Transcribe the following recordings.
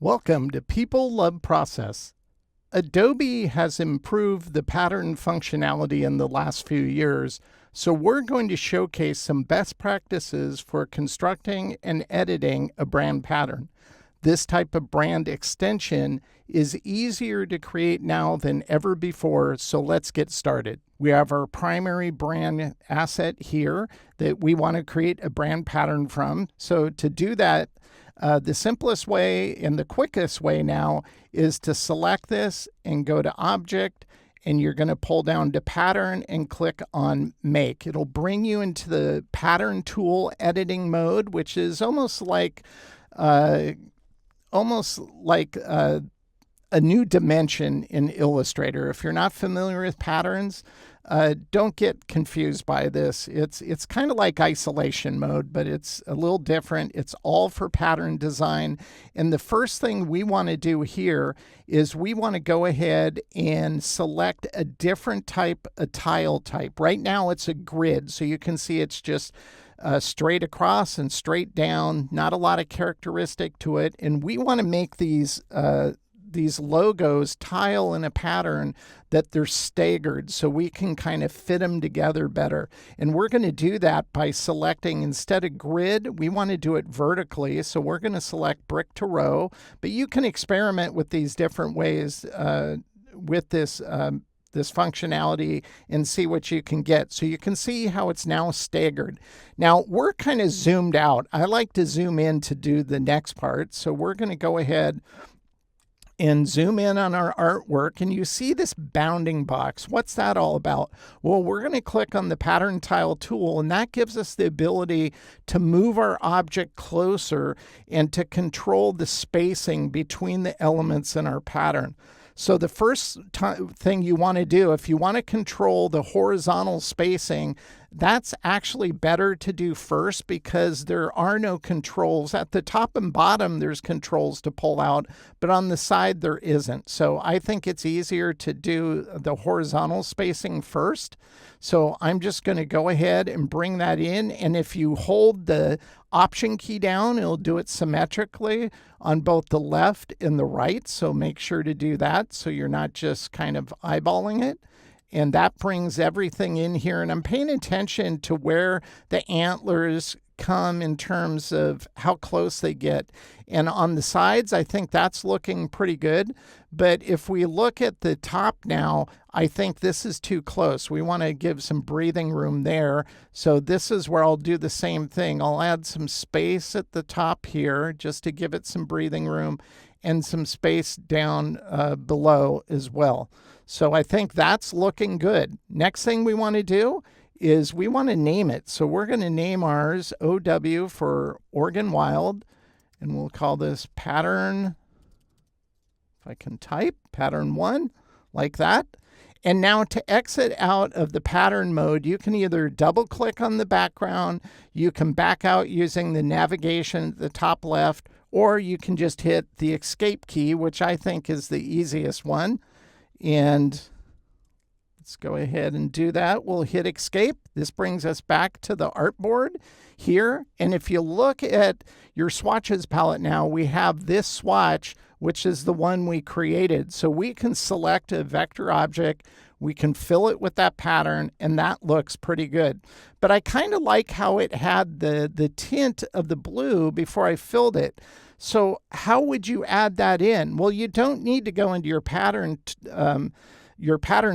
Welcome to People Love Process. Adobe has improved the pattern functionality in the last few years, so we're going to showcase some best practices for constructing and editing a brand pattern. This type of brand extension is easier to create now than ever before, so let's get started. We have our primary brand asset here that we want to create a brand pattern from. So to do that, the simplest way and the quickest way now is to select this and go to Object, and you're going to pull down to Pattern and click on Make. It'll bring you into the Pattern Tool editing mode, which is almost like a new dimension in Illustrator. If you're not familiar with patterns, don't get confused by this. It's kind of like isolation mode, but it's a little different. It's all for pattern design. And the first thing we want to do here is we want to go ahead and select a different type, a tile type. Right now it's a grid, so you can see it's just straight across and straight down, not a lot of characteristic to it. And we want to make these logos tile in a pattern that they're staggered so we can kind of fit them together better. And we're going to do that by selecting, instead of grid, we want to do it vertically. So we're going to select brick to row, but you can experiment with these different ways with this functionality and see what you can get. So you can see how it's now staggered. Now we're kind of zoomed out. I like to zoom in to do the next part. So we're going to go ahead and zoom in on our artwork, and you see this bounding box. What's that all about? Well, we're going to click on the Pattern Tile tool, and that gives us the ability to move our object closer and to control the spacing between the elements in our pattern. So the first thing you want to do, if you want to control the horizontal spacing, that's actually better to do first because there are no controls. At the top and bottom, there's controls to pull out, but on the side, there isn't. So I think it's easier to do the horizontal spacing first. So I'm just going to go ahead and bring that in. And if you hold the Option key down, it'll do it symmetrically on both the left and the right. So make sure to do that so you're not just kind of eyeballing it. And that brings everything in here. And I'm paying attention to where the antlers come in terms of how close they get. And on the sides, I think that's looking pretty good. But if we look at the top now, I think this is too close. We want to give some breathing room there. So this is where I'll do the same thing. I'll add some space at the top here just to give it some breathing room, and some space down below as well. So I think that's looking good. Next thing we want to do is we want to name it. So we're going to name ours OW for Oregon Wild, and we'll call this pattern, if I can type, pattern 1, like that. And now to exit out of the pattern mode, you can either double click on the background, you can back out using the navigation at the top left, or you can just hit the escape key, which I think is the easiest one. And let's go ahead and do that. We'll hit escape. This brings us back to the artboard here. And if you look at your swatches palette now, we have this swatch, which is the one we created. So we can select a vector object, we can fill it with that pattern, and that looks pretty good. But I kind of like how it had the tint of the blue before I filled it. So how would you add that in? Well, you don't need to go into your pattern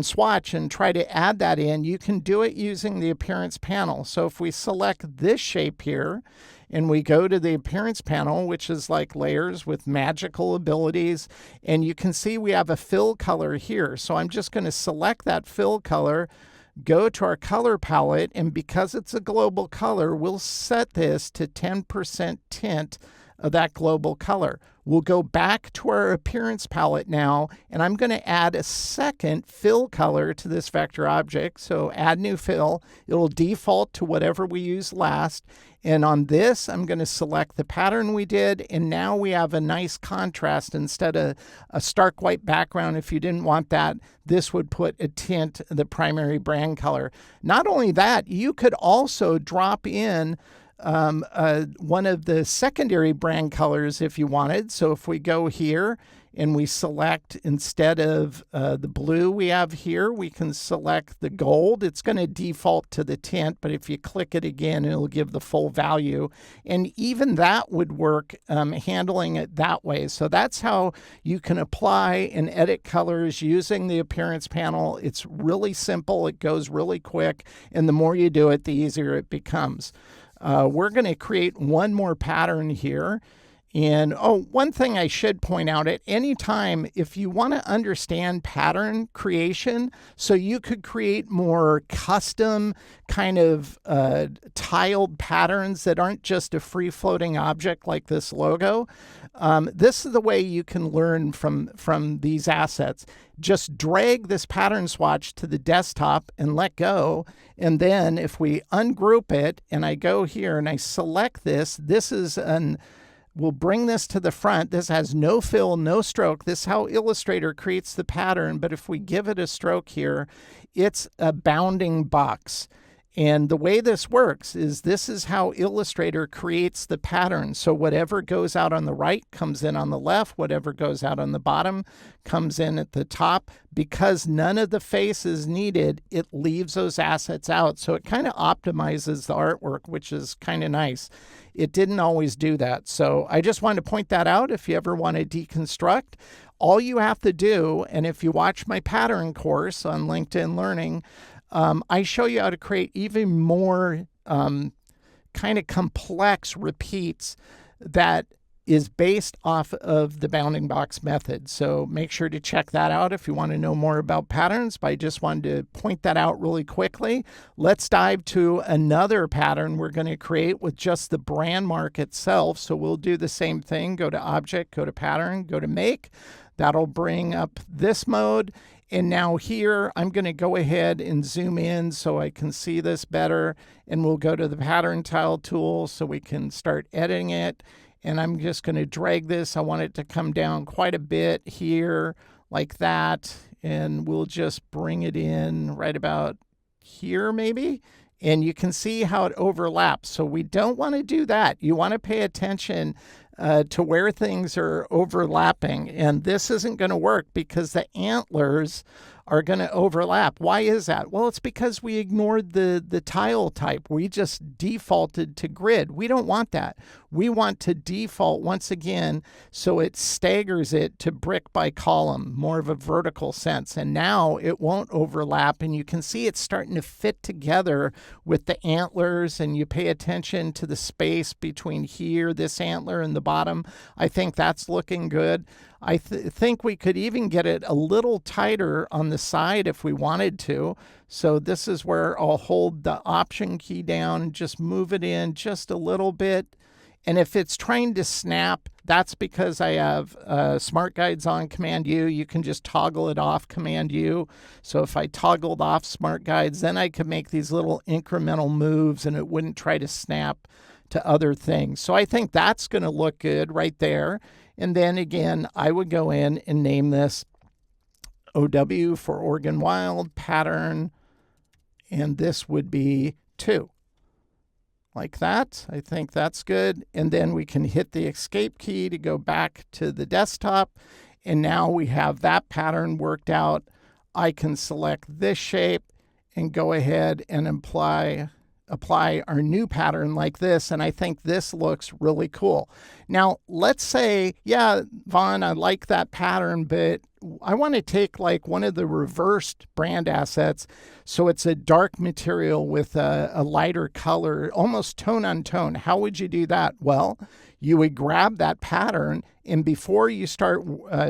swatch and try to add that in. You can do it using the appearance panel. So if we select this shape here and we go to the appearance panel, which is like layers with magical abilities, and you can see we have a fill color here. So I'm just going to select that fill color, go to our color palette, and because it's a global color, we'll set this to 10% tint of that global color. We'll go back to our appearance palette now, and I'm going to add a second fill color to this vector object. So add new fill. It'll default to whatever we used last. And on this, I'm going to select the pattern we did, and now we have a nice contrast. Instead of a stark white background, if you didn't want that, this would put a tint, the primary brand color. Not only that, you could also drop in one of the secondary brand colors if you wanted. So if we go here and we select, instead of the blue we have here, we can select the gold. It's going to default to the tint, but if you click it again, it'll give the full value. And even that would work, handling it that way. So that's how you can apply and edit colors using the appearance panel. It's really simple. It goes really quick. And the more you do it, the easier it becomes. We're going to create one more pattern here. And one thing I should point out, at any time, if you want to understand pattern creation, so you could create more custom kind of tiled patterns that aren't just a free-floating object like this logo, this is the way you can learn from these assets. Just drag this pattern swatch to the desktop and let go. And then if we ungroup it and I go here and I select this, we'll bring this to the front. This has no fill, no stroke. This is how Illustrator creates the pattern. But if we give it a stroke here, it's a bounding box. And the way this works is this is how Illustrator creates the pattern. So whatever goes out on the right comes in on the left. Whatever goes out on the bottom comes in at the top. Because none of the face is needed, it leaves those assets out. So it kind of optimizes the artwork, which is kind of nice. It didn't always do that. So I just wanted to point that out. If you ever want to deconstruct, all you have to do, and if you watch my pattern course on LinkedIn Learning, I show you how to create even more kind of complex repeats that is based off of the bounding box method. So make sure to check that out if you want to know more about patterns, but I just wanted to point that out really quickly. Let's dive to another pattern we're going to create with just the brand mark itself. So we'll do the same thing. Go to Object, go to Pattern, go to Make. That'll bring up this mode. And now here, I'm going to go ahead and zoom in so I can see this better. And we'll go to the Pattern Tile tool so we can start editing it. And I'm just going to drag this. I want it to come down quite a bit here, like that. And we'll just bring it in right about here, maybe. And you can see how it overlaps. So we don't want to do that. You want to pay attention to where things are overlapping. And this isn't going to work because the antlers are going to overlap. Why is that? Well, it's because we ignored the tile type. We just defaulted to grid. We don't want that. We want to default once again so it staggers it to brick by column, more of a vertical sense. And now it won't overlap. And you can see it's starting to fit together with the antlers. And you pay attention to the space between here, this antler, and the bottom. I think that's looking good. I think we could even get it a little tighter on the side if we wanted to. So this is where I'll hold the Option key down and just move it in just a little bit. And if it's trying to snap, that's because I have Smart Guides on Command U. You can just toggle it off Command U. So if I toggled off Smart Guides, then I could make these little incremental moves and it wouldn't try to snap to other things. So I think that's going to look good right there. And then again, I would go in and name this OW for Oregon Wild pattern. And this would be 2. Like that. I think that's good. And then we can hit the Escape key to go back to the desktop. And now we have that pattern worked out. I can select this shape and go ahead and apply our new pattern like this, and I think this looks really cool. Now, let's say, yeah, Vaughn, I like that pattern, but I want to take like one of the reversed brand assets, so it's a dark material with a lighter color, almost tone on tone. How would you do that? Well, you would grab that pattern, and before you start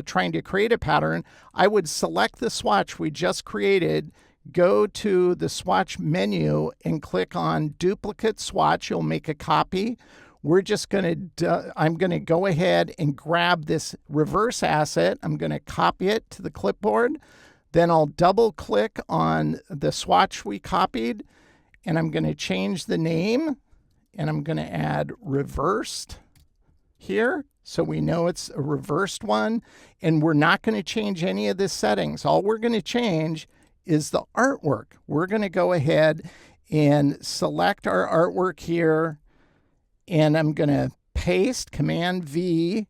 trying to create a pattern, I would select the swatch we just created, go to the swatch menu and click on duplicate swatch. You'll make a copy. We're just going to, I'm going to go ahead and grab this reverse asset. I'm going to copy it to the clipboard. Then I'll double click on the swatch we copied and I'm going to change the name and I'm going to add reversed here. So we know it's a reversed one and we're not going to change any of the settings. All we're going to change is the artwork. We're going to go ahead and select our artwork here. And I'm going to paste, Command V,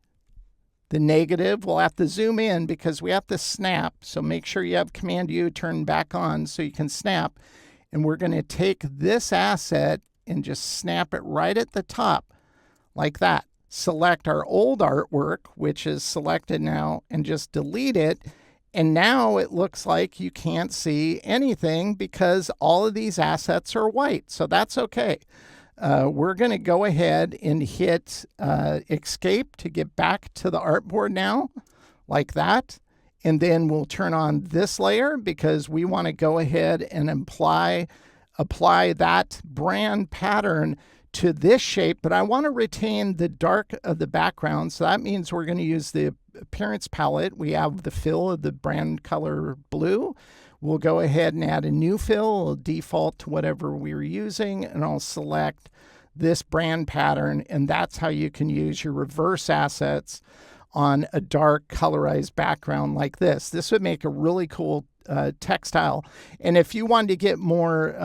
the negative. We'll have to zoom in because we have to snap. So make sure you have Command U turned back on so you can snap. And we're going to take this asset and just snap it right at the top like that. Select our old artwork, which is selected now, and just delete it. And now it looks like you can't see anything because all of these assets are white. So that's okay. We're going to go ahead and hit Escape to get back to the artboard now, like that. And then we'll turn on this layer because we want to go ahead and apply that brand pattern to this shape, but I want to retain the dark of the background. So that means we're going to use the appearance palette. We have the fill of the brand color blue. We'll go ahead and add a new fill. We'll default to whatever we were using, and I'll select this brand pattern, and that's how you can use your reverse assets on a dark colorized background like this. This would make a really cool textile. And if you wanted to get more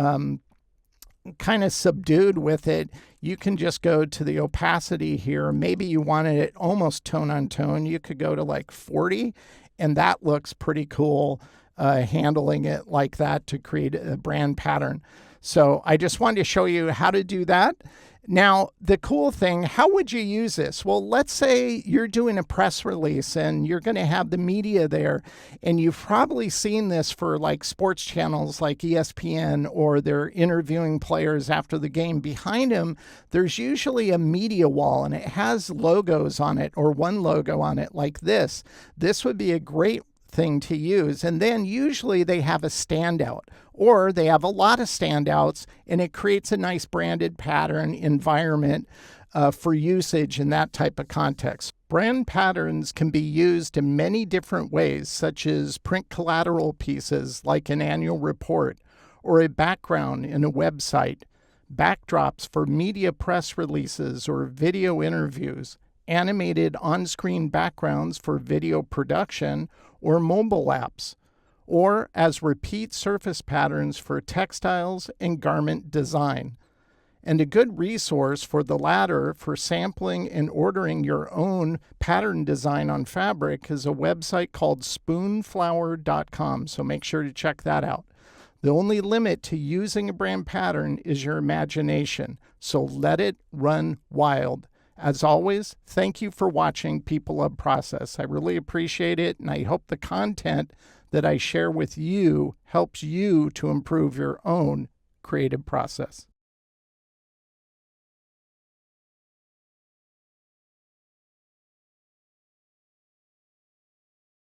kind of subdued with it, you can just go to the opacity here. Maybe you wanted it almost tone on tone. You could go to like 40, and that looks pretty cool, handling it like that to create a brand pattern. So I just wanted to show you how to do that. Now, the cool thing, how would you use this? Well, let's say you're doing a press release and you're going to have the media there, and you've probably seen this for like sports channels like ESPN, or they're interviewing players after the game. Behind them, there's usually a media wall, and it has logos on it, or one logo on it like this. This would be a great thing to use. And then usually they have a standout, or they have a lot of standouts, and it creates a nice branded pattern environment for usage in that type of context. Brand patterns can be used in many different ways, such as print collateral pieces like an annual report, or a background in a website, backdrops for media press releases or video interviews, animated on-screen backgrounds for video production or mobile apps, or as repeat surface patterns for textiles and garment design. And a good resource for the latter, for sampling and ordering your own pattern design on fabric, is a website called spoonflower.com, so make sure to check that out. The only limit to using a brand pattern is your imagination, so let it run wild. As always, thank you for watching People Love Process. I really appreciate it, and I hope the content that I share with you helps you to improve your own creative process.